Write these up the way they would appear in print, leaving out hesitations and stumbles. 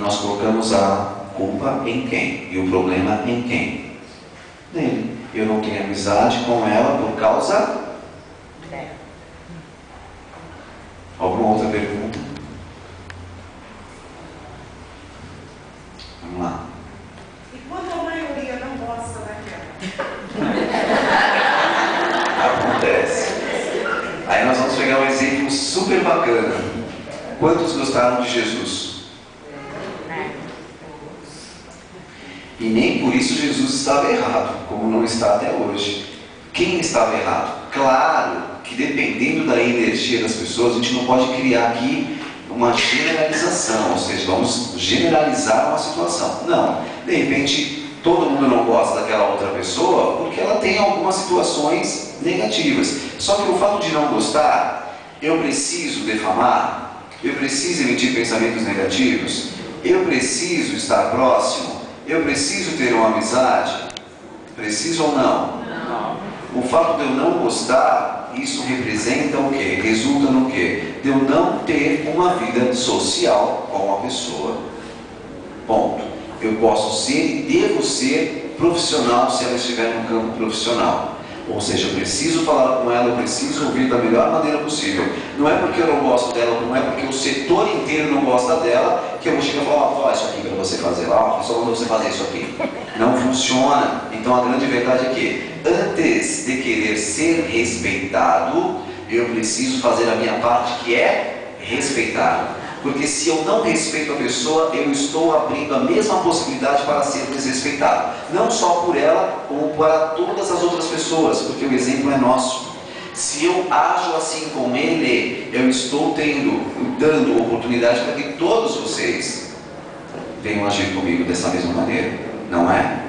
nós colocamos a culpa em quem? E o problema em quem? Nele. Eu não tenho amizade com ela por causa dela. Alguma outra pergunta? Vamos lá. E quando a maioria não gosta daquela? Acontece. Aí nós vamos pegar um exemplo super bacana. Quantos gostaram de Jesus? E nem por isso Jesus estava errado, como não está até hoje. Quem estava errado? Claro que dependendo da energia das pessoas, a gente não pode criar aqui uma generalização, ou seja, vamos generalizar uma situação. Não, de repente todo mundo não gosta daquela outra pessoa porque ela tem algumas situações negativas. Só que o fato de não gostar, eu preciso defamar, eu preciso emitir pensamentos negativos, eu preciso estar próximo, eu preciso ter uma amizade? Preciso ou não? Não. O fato de eu não gostar, isso representa o quê? Resulta no quê? De eu não ter uma vida social com a pessoa. Ponto. Eu posso ser e devo ser profissional se ela estiver no campo profissional. Ou seja, eu preciso falar com ela, eu preciso ouvir da melhor maneira possível. Não é porque eu não gosto dela, não é porque o setor inteiro não gosta dela, que eu vou chegar e falar, fala isso aqui para você fazer lá, só mandou você fazer isso aqui. Não funciona. Então a grande verdade é que, antes de querer ser respeitado, eu preciso fazer a minha parte, que é respeitar. Porque se eu não respeito a pessoa, eu estou abrindo a mesma possibilidade para ser desrespeitado. Não só por ela, como para todas as outras pessoas, porque o exemplo é nosso. Se eu ajo assim com ele, eu estou dando oportunidade para que todos vocês venham agir comigo dessa mesma maneira. Não é?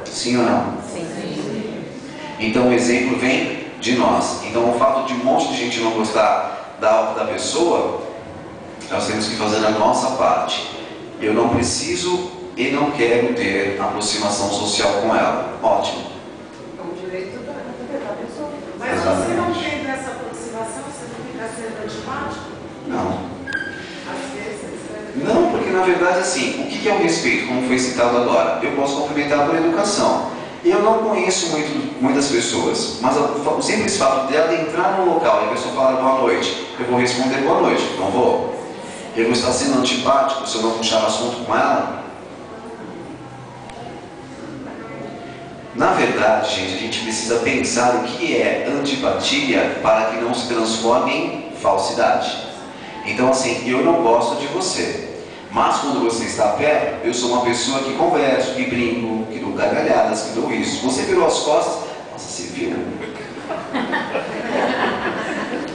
Sim ou não? Sim. Então o exemplo vem de nós. Então o fato de um monte de gente não gostar da pessoa, nós temos que fazer a nossa parte. Eu não preciso e não quero ter aproximação social com ela. Ótimo. É o direito da pessoa. Mas você não tendo essa aproximação, você não fica sendo antipático? Não. Às vezes. Não, porque na verdade assim, o que é o respeito, como foi citado agora? Eu posso cumprimentar por educação. Eu não conheço muitas pessoas, mas o simples fato dela entrar num local e a pessoa fala boa noite, eu vou responder boa noite, não vou? Eu vou estar sendo antipático se eu não puxar assunto com ela? Na verdade, gente, a gente precisa pensar o que é antipatia para que não se transforme em falsidade. Então assim, eu não gosto de você, mas quando você está perto, eu sou uma pessoa que converso, que brinco, que dou gargalhadas, que dou isso. Você virou as costas, nossa, você viu?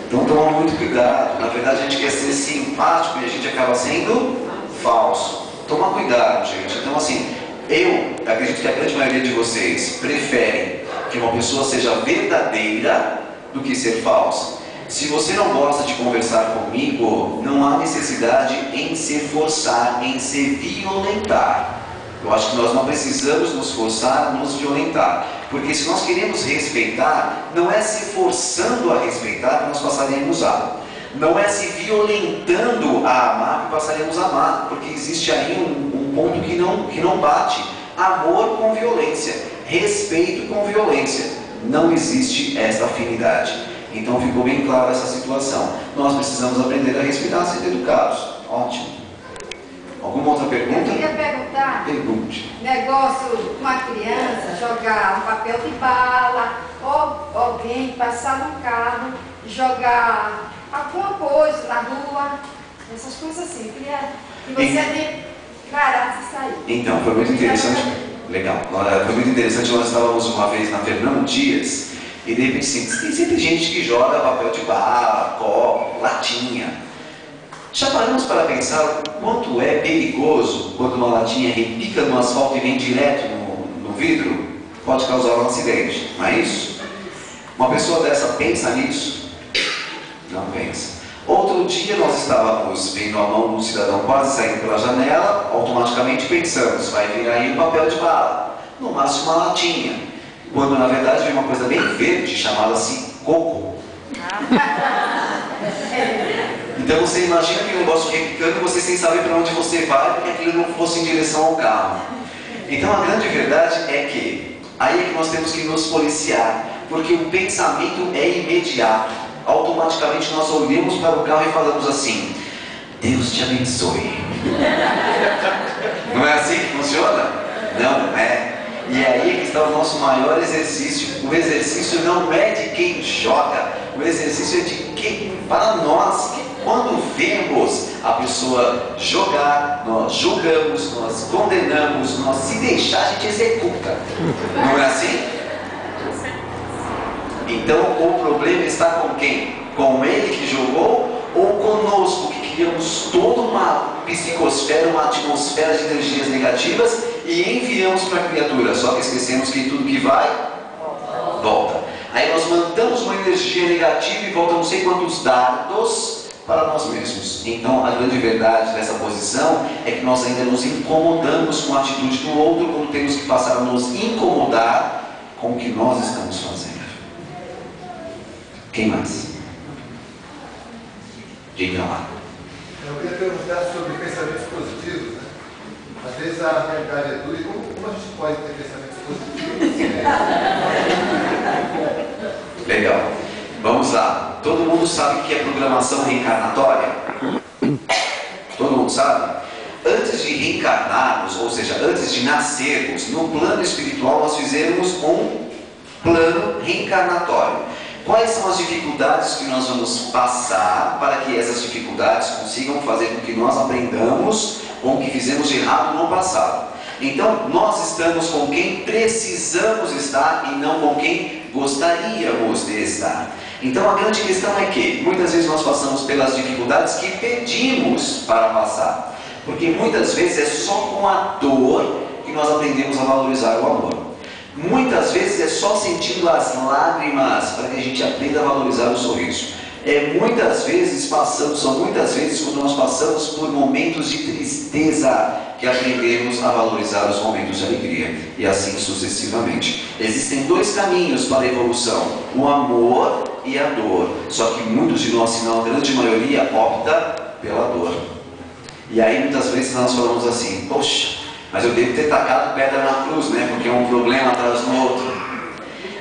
Então toma muito cuidado. Na verdade a gente quer ser simpático e a gente acaba sendo falso. Toma cuidado, gente. Então assim, eu acredito que a grande maioria de vocês preferem que uma pessoa seja verdadeira do que ser falsa. Se você não gosta de conversar comigo, não há necessidade em se forçar, em se violentar. Eu acho que nós não precisamos nos forçar a nos violentar. Porque se nós queremos respeitar, não é se forçando a respeitar que nós passaremos a. Não é se violentando a amar que passaremos a amar. Porque existe aí um ponto que não bate. Amor com violência. Respeito com violência. Não existe essa afinidade. Então ficou bem clara essa situação. Nós precisamos aprender a respeitar, ser educados. Ótimo. Alguma outra pergunta? Eu queria perguntar, Pergunte. negócio com uma criança, jogar um papel de bala, ou alguém passar no carro, jogar alguma coisa na rua, essas coisas assim. Eu queria que você declarasse isso aí. Então, foi muito interessante. Legal. Foi muito interessante, nós estávamos uma vez na Fernando Dias, e de repente tem sempre gente que joga papel de bala, copo, latinha. Já paramos para pensar o quanto é perigoso quando uma latinha repica no asfalto e vem direto no vidro? Pode causar um acidente, não é isso? Uma pessoa dessa pensa nisso? Não pensa. Outro dia nós estávamos vendo a mão de um cidadão quase saindo pela janela, automaticamente pensamos, vai vir aí um papel de bala, no máximo uma latinha, quando na verdade vem uma coisa bem verde chamada-se coco. Então você imagina aquele negócio repicando e você sem saber para onde você vai, porque aquilo não fosse em direção ao carro. Então a grande verdade é que aí é que nós temos que nos policiar, porque o pensamento é imediato. Automaticamente nós olhamos para o carro e falamos assim: Deus te abençoe. Não é assim que funciona? Não é. E aí que está o nosso maior exercício. O exercício não é de quem joga, o exercício é de quem, para nós, que quando vemos a pessoa jogar, nós julgamos, nós condenamos, nós se deixar, a gente executa. Não é assim? Então o problema está com quem? Com ele que jogou ou conosco que criamos toda uma psicosfera, uma atmosfera de energias negativas e enviamos para a criatura, só que esquecemos que tudo que vai, volta. Aí nós mandamos uma energia negativa e volta não sei quantos dardos para nós mesmos. Então a grande verdade dessa posição é que nós ainda nos incomodamos com a atitude do outro quando temos que passar a nos incomodar com o que nós estamos fazendo. Quem mais? Diga lá. Eu queria perguntar sobre pensamentos positivos, né? Às vezes a realidade é dura e como a gente pode ter pensamentos positivos? Legal. Vamos lá. Todo mundo sabe o que é programação reencarnatória? Todo mundo sabe? Antes de reencarnarmos, ou seja, antes de nascermos, no plano espiritual nós fizemos um plano reencarnatório. Quais são as dificuldades que nós vamos passar para que essas dificuldades consigam fazer com que nós aprendamos com o que fizemos de errado no passado? Então, nós estamos com quem precisamos estar e não com quem gostaríamos de estar. Então, a grande questão é que, muitas vezes nós passamos pelas dificuldades que pedimos para passar. Porque muitas vezes é só com a dor que nós aprendemos a valorizar o amor. Muitas vezes é só sentindo as lágrimas para que a gente aprenda a valorizar o sorriso. São muitas vezes quando nós passamos por momentos de tristeza que aprendemos a valorizar os momentos de alegria. E assim sucessivamente. Existem dois caminhos para a evolução: o amor e a dor. Só que muitos de nós, se não a grande maioria, opta pela dor. E aí muitas vezes nós falamos assim: poxa, mas eu devo ter tacado pedra na cruz, né? Porque é um problema atrás do outro.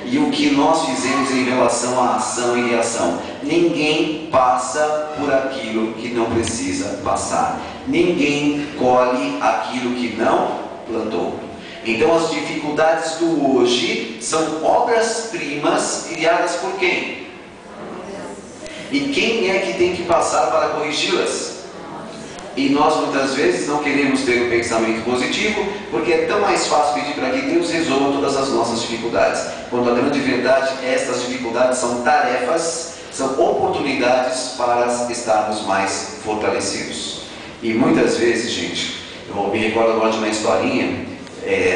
E o que nós fizemos em relação à ação e reação? Ninguém passa por aquilo que não precisa passar. Ninguém colhe aquilo que não plantou. Então as dificuldades do hoje são obras-primas criadas por quem? E quem é que tem que passar para corrigi-las? E nós muitas vezes não queremos ter um pensamento positivo, porque é tão mais fácil pedir para que Deus resolva todas as nossas dificuldades. Quando a grande verdade, estas dificuldades são tarefas, são oportunidades para estarmos mais fortalecidos. E muitas vezes, gente, eu me recordo agora de uma historinha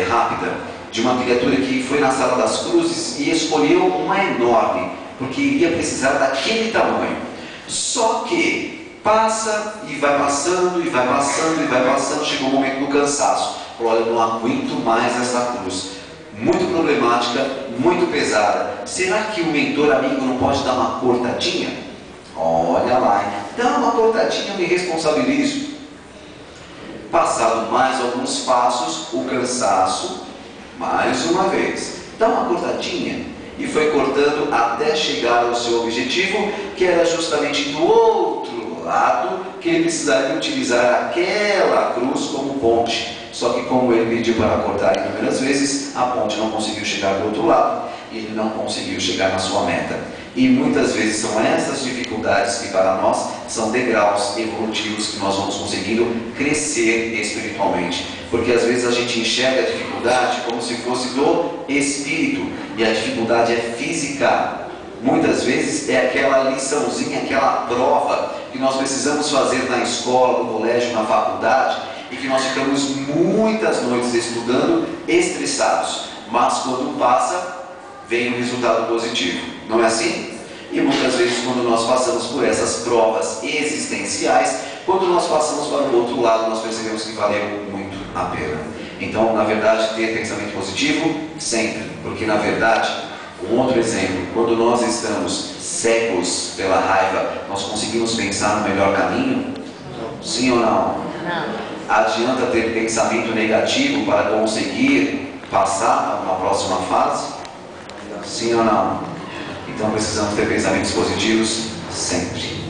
rápida, de uma criatura que foi na sala das cruzes e escolheu uma enorme, porque iria precisar daquele tamanho. Só que passa e vai passando, e vai passando, e vai passando, chegou o momento do cansaço. Falou: olha, eu não aguento mais essa cruz. Muito problemática, muito pesada. Será que o mentor amigo não pode dar uma cortadinha? Olha lá, dá uma cortadinha, eu me responsabilizo. Passado mais alguns passos, o cansaço, mais uma vez, dá uma cortadinha. E foi cortando até chegar ao seu objetivo, que era justamente do outro lado, que ele precisaria utilizar aquela cruz como ponte. Só que como ele pediu para cortar inúmeras vezes, a ponte não conseguiu chegar do outro lado, e ele não conseguiu chegar na sua meta. E muitas vezes são essas dificuldades que para nós são degraus evolutivos que nós vamos conseguindo crescer espiritualmente. Porque às vezes a gente enxerga a dificuldade como se fosse do espírito, e a dificuldade é física. Muitas vezes é aquela liçãozinha, aquela prova que nós precisamos fazer na escola, no colégio, na faculdade, e que nós ficamos muitas noites estudando, estressados. Mas quando passa, vem um resultado positivo. Não é assim? E muitas vezes quando nós passamos por essas provas existenciais, quando nós passamos para o outro lado, nós percebemos que valeu muito a pena. Então, na verdade, ter pensamento positivo, sempre. Porque, na verdade, Um outro exemplo, quando nós estamos cegos pela raiva, nós conseguimos pensar no melhor caminho? Sim ou não? Não. Adianta ter pensamento negativo para conseguir passar a uma próxima fase? Sim ou não? Então precisamos ter pensamentos positivos sempre.